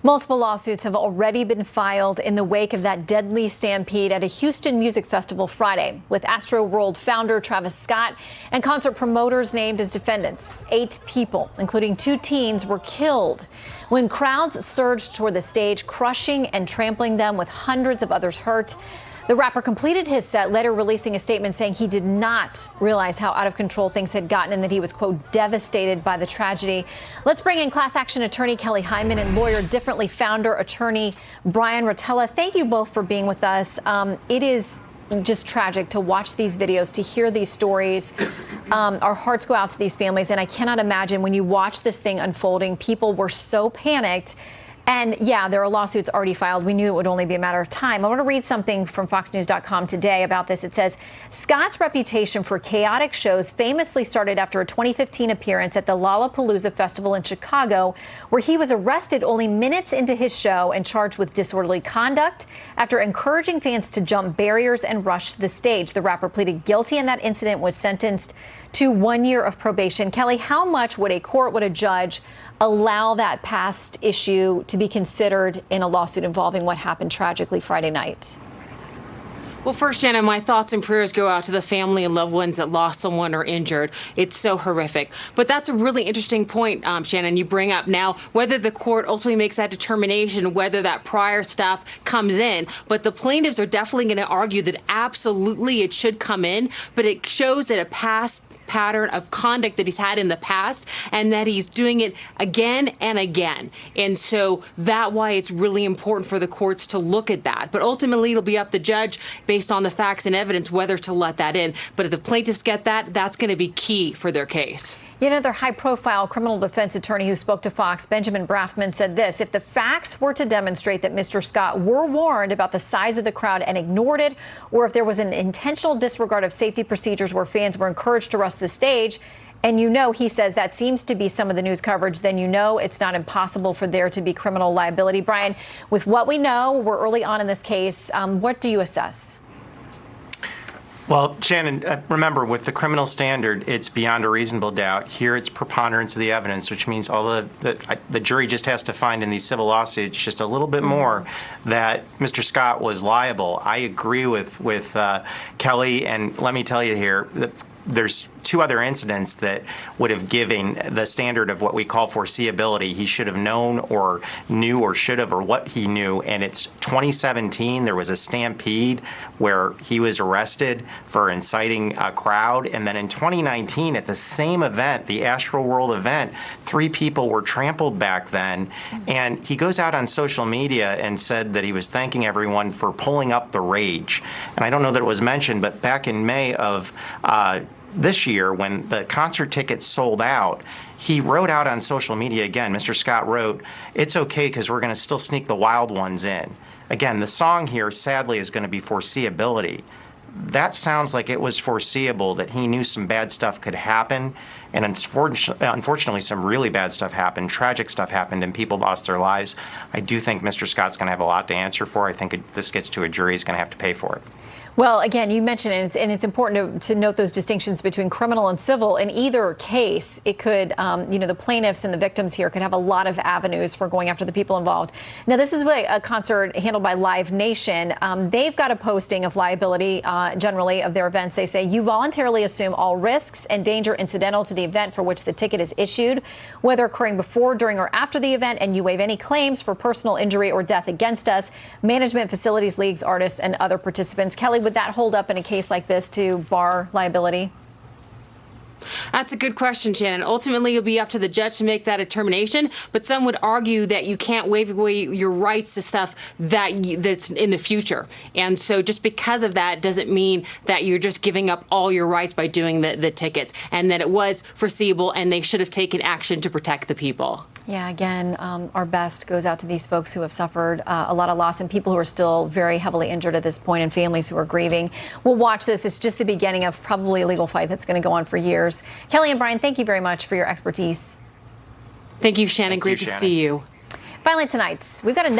Multiple lawsuits have already been filed in the wake of that deadly stampede at a Houston music festival Friday, with Astroworld founder Travis Scott and concert promoters named as defendants. 8 people, including 2 teens, were killed when crowds surged toward the stage, crushing and trampling them, with hundreds of others hurt. The rapper completed his set, later releasing a statement saying he did not realize how out of control things had gotten and that he was, quote, devastated by the tragedy. Let's bring in class action attorney Kelly Hyman and lawyer Differently founder attorney Bryan Rotella. Thank you both for being with us. It is just tragic to watch these videos, to hear these stories. Our hearts go out to these families, and I cannot imagine when you watch this thing unfolding, people were so panicked. And yeah, there are lawsuits already filed. We knew it would only be a matter of time. I want to read something from FoxNews.com today about this. It says, Scott's reputation for chaotic shows famously started after a 2015 appearance at the Lollapalooza Festival in Chicago, where he was arrested only minutes into his show and charged with disorderly conduct after encouraging fans to jump barriers and rush the stage. The rapper pleaded guilty in that incident, was sentenced to 1 year of probation. Kelly, how much would a judge allow that past issue to be considered in a lawsuit involving what happened tragically Friday night? Well, first, Shannon, my thoughts and prayers go out to the family and loved ones that lost someone or injured. It's so horrific. But that's a really interesting point, Shannon, you bring up now, whether the court ultimately makes that determination, whether that prior stuff comes in. But the plaintiffs are definitely going to argue that absolutely it should come in, but it shows that a past pattern of conduct that he's had in the past and that he's doing it again and again. And so that's why it's really important for the courts to look at that. But ultimately, it'll be up to the judge based on the facts and evidence whether to let that in. But if the plaintiffs get that, that's going to be key for their case. Yet another high-profile criminal defense attorney who spoke to Fox, Benjamin Brafman, said this: if the facts were to demonstrate that Mr. Scott were warned about the size of the crowd and ignored it, or if there was an intentional disregard of safety procedures where fans were encouraged to rush the stage, and he says that seems to be some of the news coverage, then it's not impossible for there to be criminal liability. Bryan, with what we know, we're early on in this case. What do you assess? Well, Shannon, remember, with the criminal standard, it's beyond a reasonable doubt. Here, it's preponderance of the evidence, which means the jury just has to find in these civil lawsuits just a little bit more that Mr. Scott was liable. I agree with Kelly, and let me tell you here that there's 2 other incidents that would have given the standard of what we call foreseeability. He should have known or knew or should have, or what he knew. And it's 2017, there was a stampede where he was arrested for inciting a crowd. And then in 2019, at the same event, the Astroworld event, 3 people were trampled back then. And he goes out on social media and said that he was thanking everyone for pulling up the rage. And I don't know that it was mentioned, but back in May of this year, when the concert tickets sold out, he wrote out on social media again, Mr. Scott wrote, "It's okay because we're going to still sneak the wild ones in." Again, the song here, sadly, is going to be foreseeability. That sounds like it was foreseeable that he knew some bad stuff could happen, and unfortunately some really bad stuff happened, tragic stuff happened, and people lost their lives. I do think Mr. Scott's going to have a lot to answer for. I think if this gets to a jury, he's going to have to pay for it. Well, again, you mentioned it, and it's important to note those distinctions between criminal and civil. In either case, it could, the plaintiffs and the victims here could have a lot of avenues for going after the people involved. Now, this is really a concert handled by Live Nation. They've got a posting of liability, generally, of their events. They say, you voluntarily assume all risks and danger incidental to the event for which the ticket is issued, whether occurring before, during, or after the event, and you waive any claims for personal injury or death against us, management, facilities, leagues, artists, and other participants. Kelly, would that hold up in a case like this to bar liability? That's a good question, Shannon. Ultimately, it'll be up to the judge to make that determination, but some would argue that you can't waive away your rights to stuff that's in the future. And so just because of that doesn't mean that you're just giving up all your rights by doing the tickets, and that it was foreseeable and they should have taken action to protect the people. Yeah, again, our best goes out to these folks who have suffered a lot of loss and people who are still very heavily injured at this point and families who are grieving. We'll watch this. It's just the beginning of probably a legal fight that's going to go on for years. Kelly and Bryan, thank you very much for your expertise. Thank you, Shannon. Great to see you. Finally tonight, we've got another